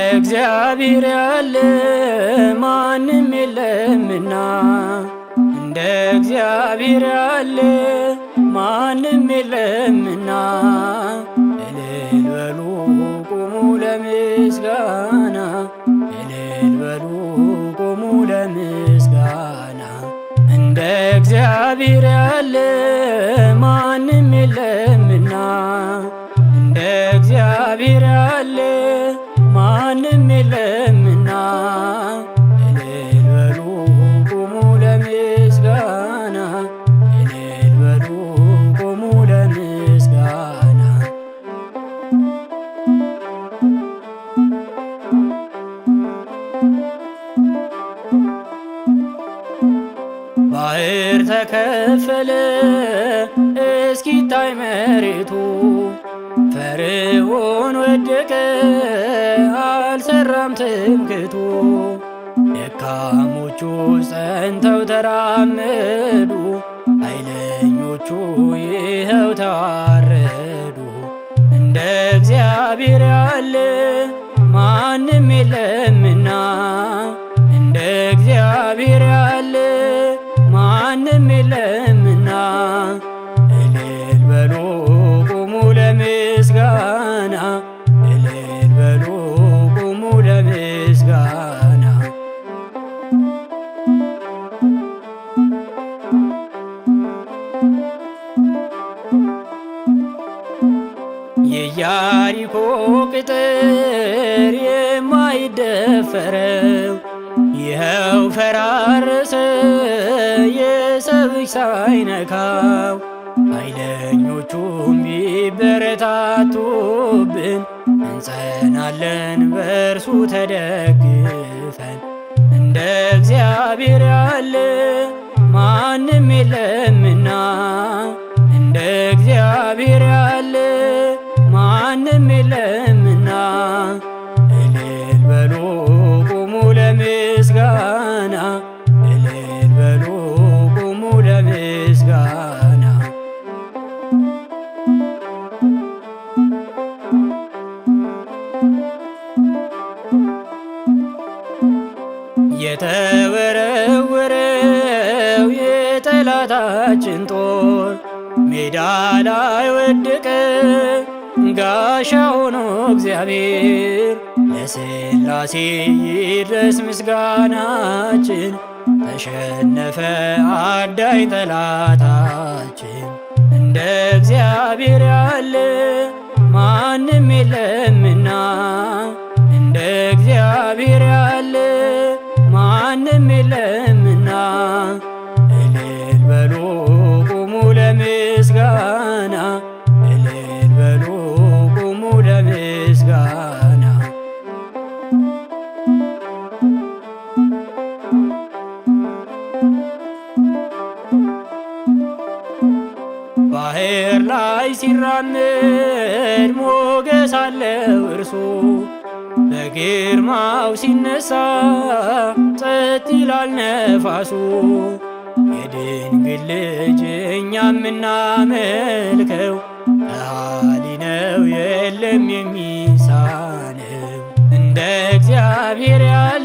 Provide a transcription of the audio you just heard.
እግዚአብሔር ያለ ማንም የለምና እንደ እግዚአብሔር ያለ ማንም የለምና እልል በሉ ቁሙ ለምስጋና እልል በሉ ቁሙ ለምስጋና እንደ እግዚአብሔር ያለ ማንም የለምና እንደ እግዚአብሔር ያለ ማንም የለምና እልል በሉ ቁሙ ለምስጋና እልል በሉ ቁሙ ለምስጋና ባህር ተከፈለ እስኪታይ መሬቱ ፈርዖን ወደቀ አልሰራም ትምክህቱ ደካሞቹ ጸንተው ተራመዱ ኃይለኞቹ ይኸው ተዋረዱ እንደ እግዚአብሔር ያለ ማንም የለምና እንደ እግዚአብሔር ያለ ማንም የለምና እልል በሉ ቁሙ ለምስጋና እልል በሉ ቁሙ ለምስጋና የኢያሪኮ ቅጥር የማይደፈረው ይኸው ፈራረሰ የሰው እጅ ሳይነካው ኃይለኞቹም ቢበረታቱብን እንጸናለን በእርሱ ተደግፈን እንደ እግዚአብሔር ያለ ማንም የለምና እንደ እግዚአብሔር ያለ ማንም የለምና እልል በሉ ቁሙ ለምስጋና እልል በሉ ቁሙ ለምስጋና የተወረወረው የጠላታችን ጦር ሜዳ ላይ ወደቀ ጋሻ ሆኖ እግዚአብሔር ለሥላሴ ይድረስ ምስጋናችን ተሸነፈ አዳኝ ጠላታችን እንደ እግዚአብሔር ያለ ማንም የለምና እንደ እግዚአብሔር ያለ ማንም የለምና እልል በሉ ቁሙ ለምስጋና እልል በሉ ቁሙ ለምስጋና ባህር ላይ ሲራመድ ሞገስ አለው እርሱ በግርማው ሲነሳ ጸጥ ይላል ነፋሱ የድንግል ልጅ እኛ የምናመልከው ከሃሊ ነው የለም የሚሳነው እንደ እግዚአብሔር ያለ